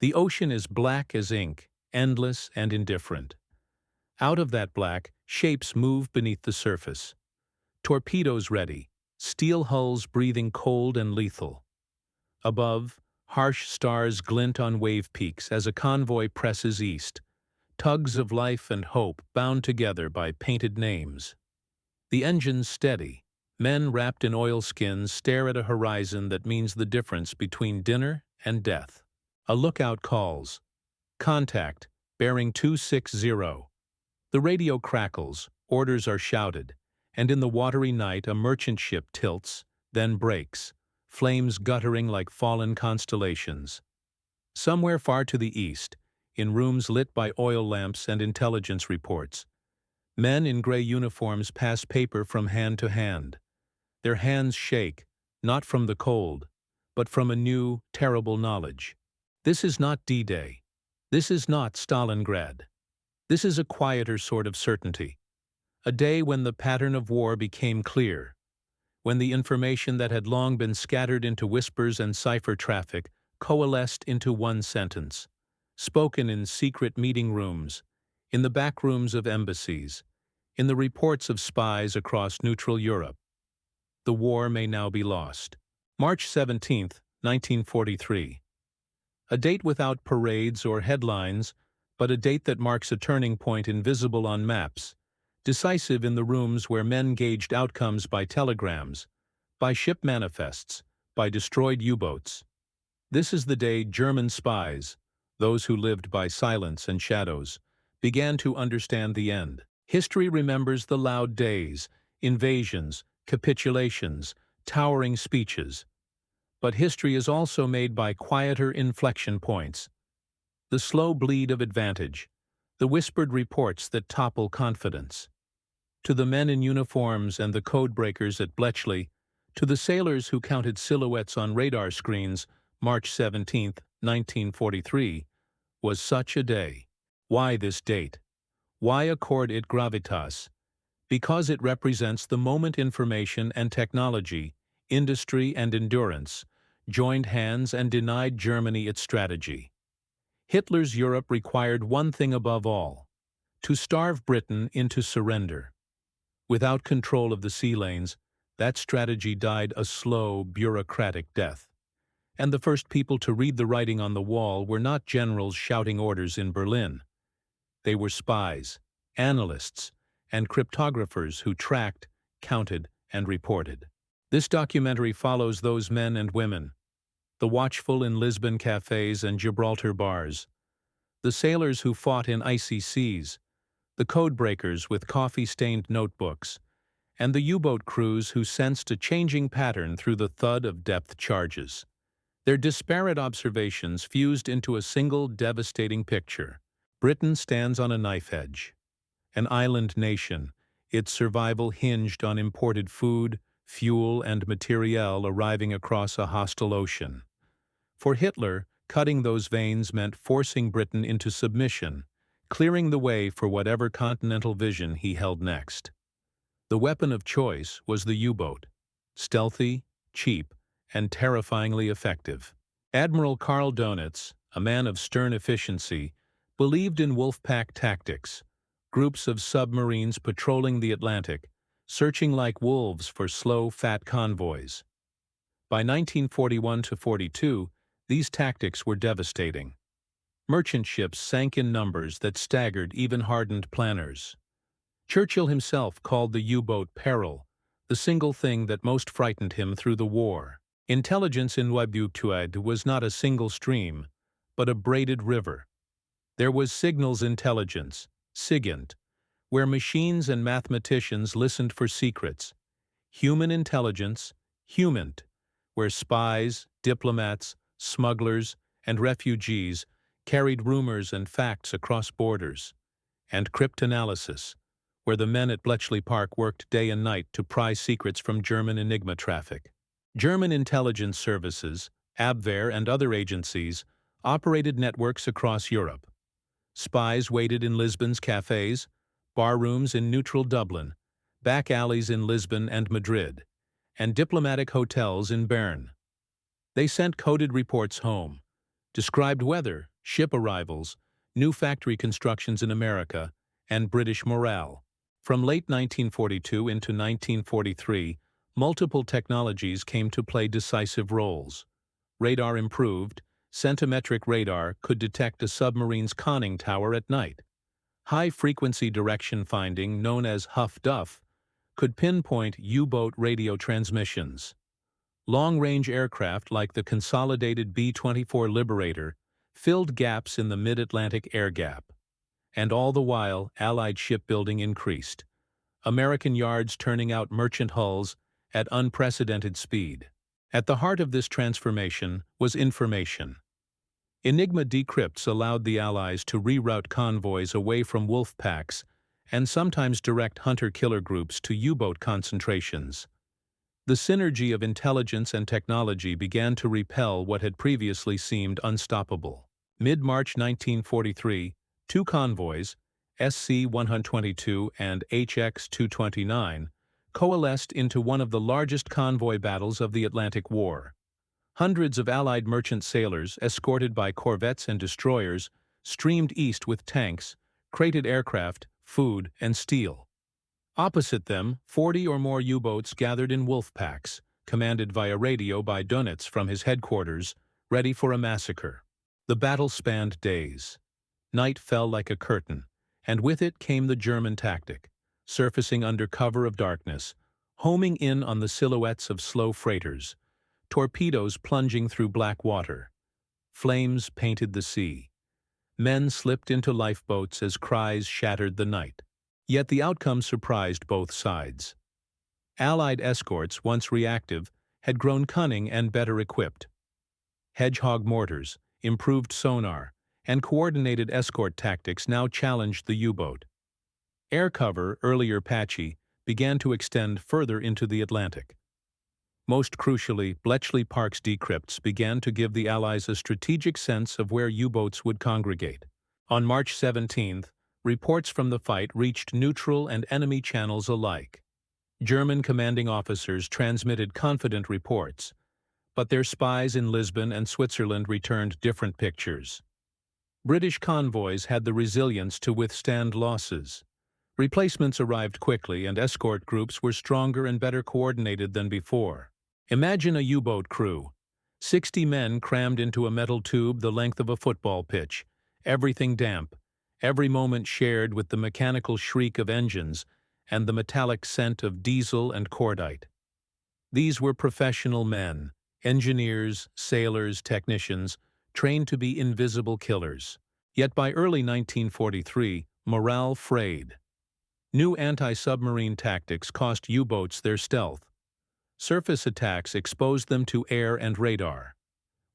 The ocean is black as ink, endless and indifferent. Out of that black, shapes move beneath the surface. Torpedoes ready, steel hulls breathing cold and lethal. Above, harsh stars glint on wave peaks as a convoy presses east, tugs of life and hope bound together by painted names. The engines steady. Men wrapped in oilskins stare at a horizon that means the difference between dinner and death. A lookout calls. Contact, bearing 260. The radio crackles, orders are shouted, and in the watery night a merchant ship tilts, then breaks, flames guttering like fallen constellations. Somewhere far to the east, in rooms lit by oil lamps and intelligence reports, men in gray uniforms pass paper from hand to hand. Their hands shake, not from the cold, but from a new, terrible knowledge. This is not D-Day. This is not Stalingrad. This is a quieter sort of certainty. A day when the pattern of war became clear, when the information that had long been scattered into whispers and cipher traffic coalesced into one sentence, spoken in secret meeting rooms, in the back rooms of embassies, in the reports of spies across neutral Europe. The war may now be lost. March 17, 1943. A date without parades or headlines, but a date that marks a turning point invisible on maps, decisive in the rooms where men gauged outcomes by telegrams, by ship manifests, by destroyed U-boats. This is the day German spies, those who lived by silence and shadows, began to understand the end. History remembers the loud days, invasions, capitulations, towering speeches. But history is also made by quieter inflection points. The slow bleed of advantage, the whispered reports that topple confidence. To the men in uniforms and the codebreakers at Bletchley, to the sailors who counted silhouettes on radar screens, March 17, 1943, was such a day. Why this date? Why accord it gravitas? Because it represents the moment information and technology, industry and endurance, joined hands and denied Germany its strategy. Hitler's Europe required one thing above all: to starve Britain into surrender. Without control of the sea lanes, that strategy died a slow, bureaucratic death. And the first people to read the writing on the wall were not generals shouting orders in Berlin. They were spies, analysts, and cryptographers who tracked, counted, and reported. This documentary follows those men and women, the watchful in Lisbon cafes and Gibraltar bars, the sailors who fought in icy seas, the codebreakers with coffee-stained notebooks, and the U-boat crews who sensed a changing pattern through the thud of depth charges. Their disparate observations fused into a single devastating picture. Britain stands on a knife edge. An island nation, its survival hinged on imported food, fuel, and materiel arriving across a hostile ocean. For Hitler, cutting those veins meant forcing Britain into submission, clearing the way for whatever continental vision he held next. The weapon of choice was the U-boat, stealthy, cheap, and terrifyingly effective. Admiral Karl Donitz, a man of stern efficiency, believed in wolf-pack tactics, groups of submarines patrolling the Atlantic, searching like wolves for slow, fat convoys. By 1941–42, these tactics were devastating. Merchant ships sank in numbers that staggered even hardened planners. Churchill himself called the U-boat peril, the single thing that most frightened him through the war. Intelligence in wwii was not a single stream, but a braided river. There was signals intelligence, SIGINT, where machines and mathematicians listened for secrets. Human intelligence, HUMINT, where spies, diplomats, smugglers, and refugees carried rumors and facts across borders. And cryptanalysis, where the men at Bletchley Park worked day and night to pry secrets from German Enigma traffic. German intelligence services, Abwehr and other agencies, operated networks across Europe. Spies waited in Lisbon's cafes, barrooms in neutral Dublin, back alleys in Lisbon and Madrid, and diplomatic hotels in Bern. They sent coded reports home, described weather, ship arrivals, new factory constructions in America, and British morale. From late 1942 into 1943, multiple technologies came to play decisive roles. Radar improved. Centimetric radar could detect a submarine's conning tower at night. High-frequency direction finding, known as Huff-Duff, could pinpoint U-boat radio transmissions. Long-range aircraft like the consolidated B-24 Liberator filled gaps in the mid-Atlantic air gap. And all the while, Allied shipbuilding increased. American yards turning out merchant hulls at unprecedented speed. At the heart of this transformation was information. Enigma decrypts allowed the Allies to reroute convoys away from wolf packs and sometimes direct hunter-killer groups to U-boat concentrations. The synergy of intelligence and technology began to repel what had previously seemed unstoppable. Mid-March 1943, two convoys, SC-122 and HX-229, coalesced into one of the largest convoy battles of the Atlantic War. Hundreds of Allied merchant sailors, escorted by corvettes and destroyers, streamed east with tanks, crated aircraft, food, and steel. Opposite them, 40 or more U-boats gathered in wolf packs, commanded via radio by Dönitz from his headquarters, ready for a massacre. The battle spanned days. Night fell like a curtain, and with it came the German tactic, surfacing under cover of darkness, homing in on the silhouettes of slow freighters, torpedoes plunging through black water. Flames painted the sea. Men slipped into lifeboats as cries shattered the night. Yet the outcome surprised both sides. Allied escorts, once reactive, had grown cunning and better equipped. Hedgehog mortars, improved sonar, and coordinated escort tactics now challenged the U-boat. Air cover, earlier patchy, began to extend further into the Atlantic. Most crucially, Bletchley Park's decrypts began to give the Allies a strategic sense of where U-boats would congregate. On March 17th, reports from the fight reached neutral and enemy channels alike. German commanding officers transmitted confident reports, but their spies in Lisbon and Switzerland returned different pictures. British convoys had the resilience to withstand losses. Replacements arrived quickly, and escort groups were stronger and better coordinated than before. Imagine a U-boat crew. 60 men crammed into a metal tube the length of a football pitch, everything damp, every moment shared with the mechanical shriek of engines and the metallic scent of diesel and cordite. These were professional men, engineers, sailors, technicians, trained to be invisible killers. Yet by early 1943, morale frayed. New anti-submarine tactics cost U-boats their stealth. Surface attacks exposed them to air and radar.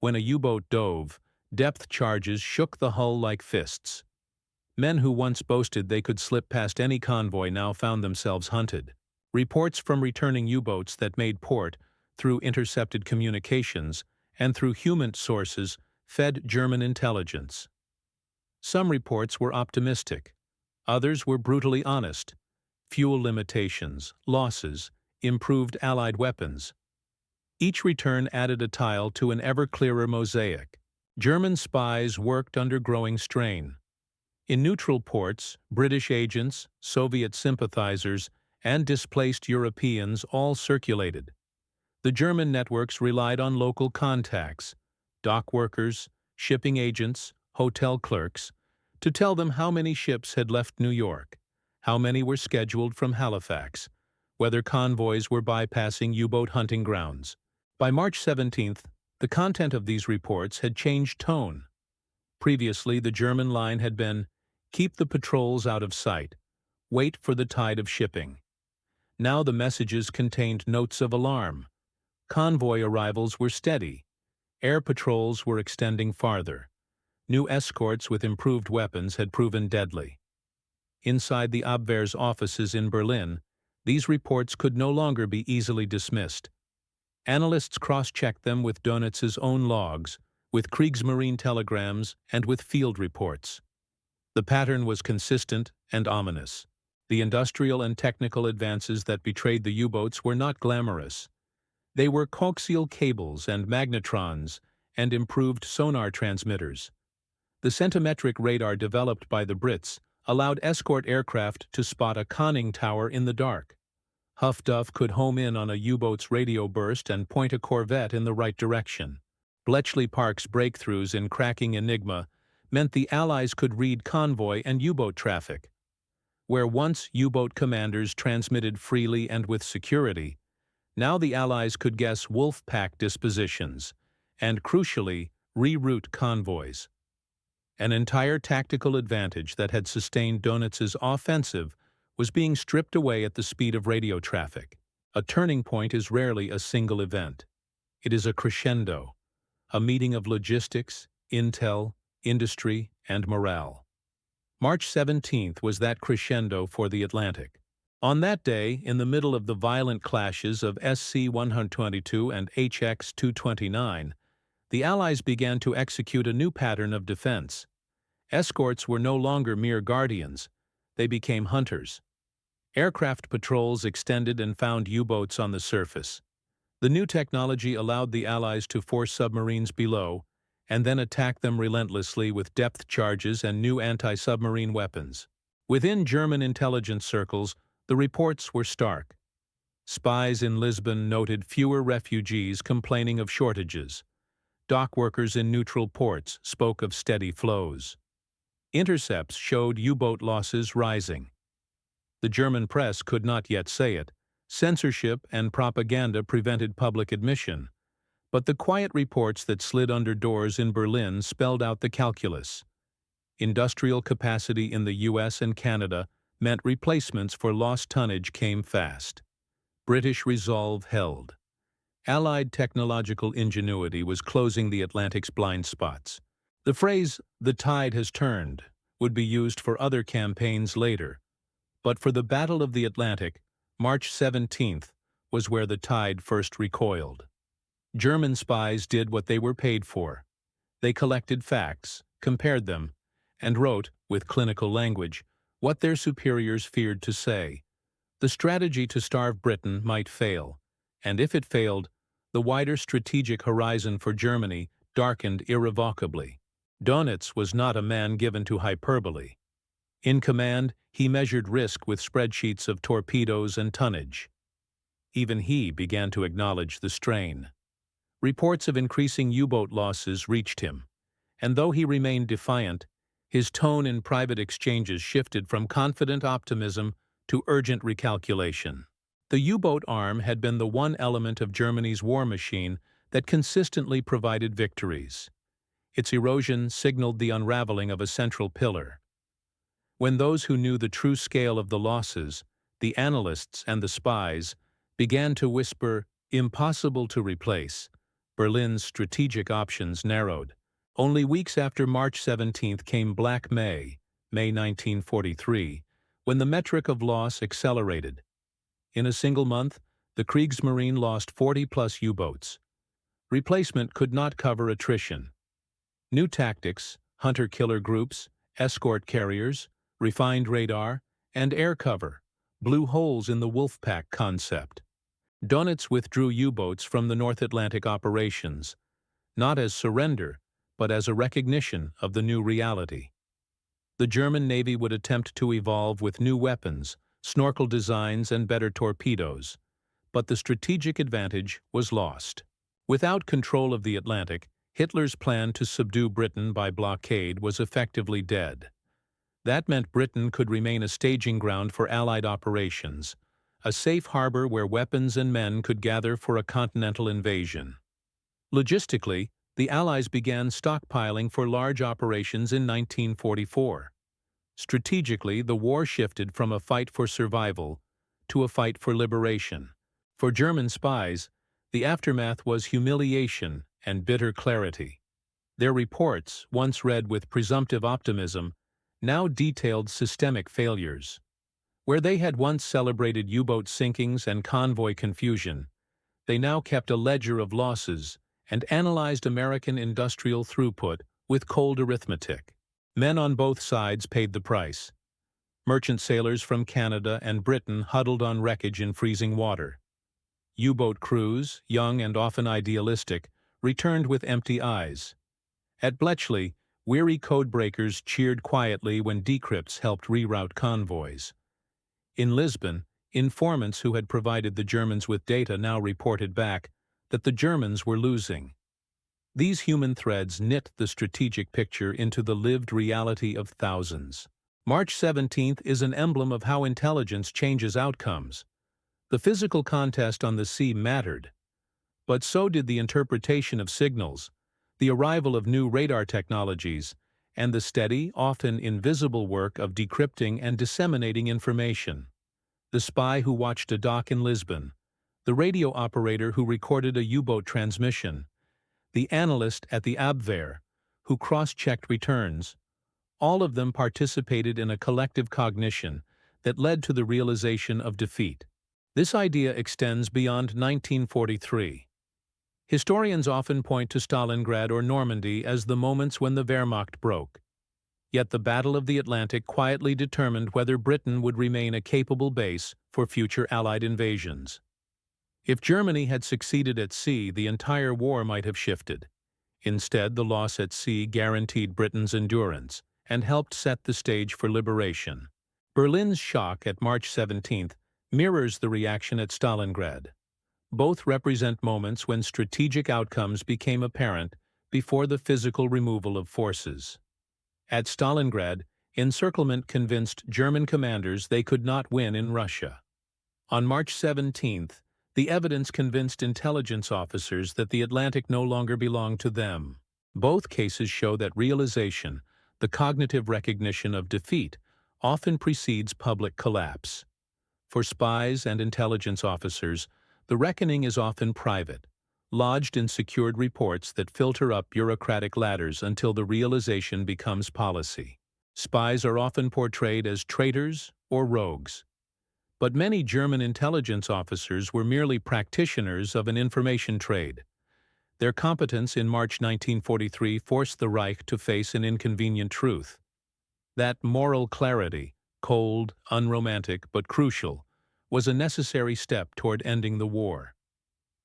When a U-boat dove, depth charges shook the hull like fists. Men who once boasted they could slip past any convoy now found themselves hunted. Reports from returning U-boats that made port, through intercepted communications, and through human sources, fed German intelligence. Some reports were optimistic. Others were brutally honest. Fuel limitations, losses, improved Allied weapons. Each return added a tile to an ever-clearer mosaic. German spies worked under growing strain. In neutral ports, British agents, Soviet sympathizers, and displaced Europeans all circulated. The German networks relied on local contacts, dock workers, shipping agents, hotel clerks, to tell them how many ships had left New York, how many were scheduled from Halifax, whether convoys were bypassing U-boat hunting grounds. By March 17th, the content of these reports had changed tone. Previously, the German line had been, "Keep the patrols out of sight. Wait for the tide of shipping." Now the messages contained notes of alarm. Convoy arrivals were steady. Air patrols were extending farther. New escorts with improved weapons had proven deadly. Inside the Abwehr's offices in Berlin, these reports could no longer be easily dismissed. Analysts cross-checked them with Dönitz's own logs, with Kriegsmarine telegrams, and with field reports. The pattern was consistent and ominous. The industrial and technical advances that betrayed the U-boats were not glamorous. They were coaxial cables and magnetrons and improved sonar transmitters. The centimetric radar developed by the Brits allowed escort aircraft to spot a conning tower in the dark. Huff Duff could home in on a U-boat's radio burst and point a corvette in the right direction. Bletchley Park's breakthroughs in cracking Enigma meant the Allies could read convoy and U-boat traffic. Where once U-boat commanders transmitted freely and with security, now the Allies could guess wolf pack dispositions and, crucially, reroute convoys. An entire tactical advantage that had sustained Donitz's offensive was being stripped away at the speed of radio traffic. A turning point is rarely a single event. It is a crescendo, a meeting of logistics, intel, industry, and morale. March 17th was that crescendo for the Atlantic. On that day, in the middle of the violent clashes of SC-122 and HX-229, the Allies began to execute a new pattern of defense. Escorts were no longer mere guardians. They became hunters. Aircraft patrols extended and found U-boats on the surface. The new technology allowed the Allies to force submarines below and then attack them relentlessly with depth charges and new anti-submarine weapons. Within German intelligence circles, the reports were stark. Spies in Lisbon noted fewer refugees complaining of shortages. Dock workers in neutral ports spoke of steady flows. Intercepts showed U-boat losses rising. The German press could not yet say it. Censorship and propaganda prevented public admission. But the quiet reports that slid under doors in Berlin spelled out the calculus. Industrial capacity in the US and Canada meant replacements for lost tonnage came fast. British resolve held. Allied technological ingenuity was closing the Atlantic's blind spots. The phrase, "the tide has turned," would be used for other campaigns later. But for the Battle of the Atlantic, March 17th was where the tide first recoiled. German spies did what they were paid for. They collected facts, compared them, and wrote, with clinical language, what their superiors feared to say. The strategy to starve Britain might fail, and if it failed, the wider strategic horizon for Germany darkened irrevocably. Dönitz was not a man given to hyperbole. In command, he measured risk with spreadsheets of torpedoes and tonnage. Even he began to acknowledge the strain. Reports of increasing U-boat losses reached him, and though he remained defiant, his tone in private exchanges shifted from confident optimism to urgent recalculation. The U-boat arm had been the one element of Germany's war machine that consistently provided victories. Its erosion signaled the unraveling of a central pillar. When those who knew the true scale of the losses, the analysts and the spies, began to whisper, "impossible to replace," Berlin's strategic options narrowed. Only weeks after March 17th came Black May, May 1943, when the metric of loss accelerated. In a single month, the Kriegsmarine lost 40-plus U-boats. Replacement could not cover attrition. New tactics, hunter-killer groups, escort carriers, refined radar, and air cover blew holes in the Wolfpack concept. Dönitz withdrew U-boats from the North Atlantic operations, not as surrender, but as a recognition of the new reality. The German Navy would attempt to evolve with new weapons, snorkel designs, and better torpedoes, but the strategic advantage was lost. Without control of the Atlantic, Hitler's plan to subdue Britain by blockade was effectively dead. That meant Britain could remain a staging ground for Allied operations, a safe harbor where weapons and men could gather for a continental invasion. Logistically, the Allies began stockpiling for large operations in 1944. Strategically, the war shifted from a fight for survival to a fight for liberation. For German spies, the aftermath was humiliation and bitter clarity. Their reports, once read with presumptive optimism, now detailed systemic failures. Where they had once celebrated U-boat sinkings and convoy confusion, they now kept a ledger of losses and analyzed American industrial throughput with cold arithmetic. Men on both sides paid the price. Merchant sailors from Canada and Britain huddled on wreckage in freezing water. U-boat crews, young and often idealistic, returned with empty eyes. At Bletchley, weary codebreakers cheered quietly when decrypts helped reroute convoys. In Lisbon, informants who had provided the Germans with data now reported back that the Germans were losing. These human threads knit the strategic picture into the lived reality of thousands. March 17th is an emblem of how intelligence changes outcomes. The physical contest on the sea mattered, but so did the interpretation of signals, the arrival of new radar technologies, and the steady, often invisible work of decrypting and disseminating information. The spy who watched a dock in Lisbon, the radio operator who recorded a U-boat transmission, the analyst at the Abwehr who cross-checked returns, all of them participated in a collective cognition that led to the realization of defeat. This idea extends beyond 1943. Historians often point to Stalingrad or Normandy as the moments when the Wehrmacht broke. Yet the Battle of the Atlantic quietly determined whether Britain would remain a capable base for future Allied invasions. If Germany had succeeded at sea, the entire war might have shifted. Instead, the loss at sea guaranteed Britain's endurance and helped set the stage for liberation. Berlin's shock at March 17th mirrors the reaction at Stalingrad. Both represent moments when strategic outcomes became apparent before the physical removal of forces. At Stalingrad, encirclement convinced German commanders they could not win in Russia. On March 17th, the evidence convinced intelligence officers that the Atlantic no longer belonged to them. Both cases show that realization, the cognitive recognition of defeat, often precedes public collapse. For spies and intelligence officers, the reckoning is often private, lodged in secured reports that filter up bureaucratic ladders until the realization becomes policy. Spies are often portrayed as traitors or rogues. But many German intelligence officers were merely practitioners of an information trade. Their competence in March 1943 forced the Reich to face an inconvenient truth. That moral clarity, cold, unromantic, but crucial, was a necessary step toward ending the war.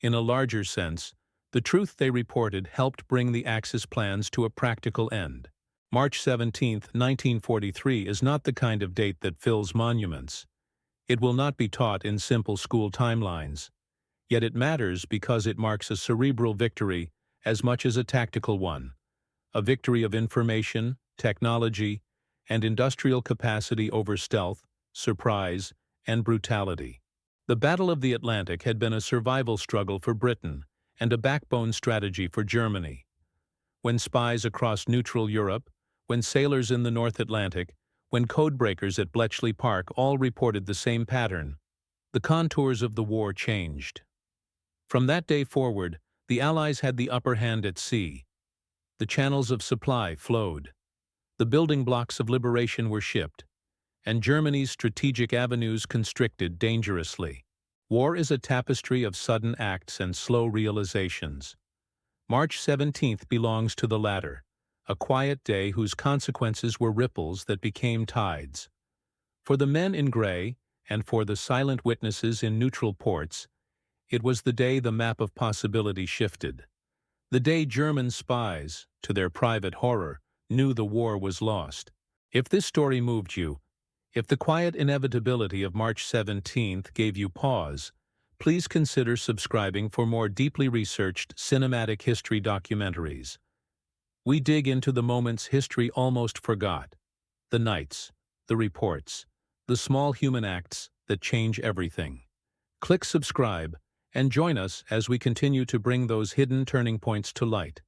In a larger sense, the truth they reported helped bring the Axis plans to a practical end. March 17, 1943 is not the kind of date that fills monuments. It will not be taught in simple school timelines. Yet it matters because it marks a cerebral victory as much as a tactical one, a victory of information, technology, and industrial capacity over stealth, surprise, and brutality. The Battle of the Atlantic had been a survival struggle for Britain and a backbone strategy for Germany. When spies across neutral Europe, when sailors in the North Atlantic, when codebreakers at Bletchley Park all reported the same pattern, the contours of the war changed. From that day forward, the Allies had the upper hand at sea. The channels of supply flowed. The building blocks of liberation were shipped, and Germany's strategic avenues constricted dangerously. War is a tapestry of sudden acts and slow realizations. March 17th belongs to the latter, a quiet day whose consequences were ripples that became tides. For the men in gray, and for the silent witnesses in neutral ports, it was the day the map of possibility shifted. The day German spies, to their private horror, knew the war was lost. If this story moved you, if the quiet inevitability of March 17th gave you pause, please consider subscribing for more deeply researched cinematic history documentaries. We dig into the moments history almost forgot, the nights, the reports, the small human acts that change everything. Click subscribe and join us as we continue to bring those hidden turning points to light.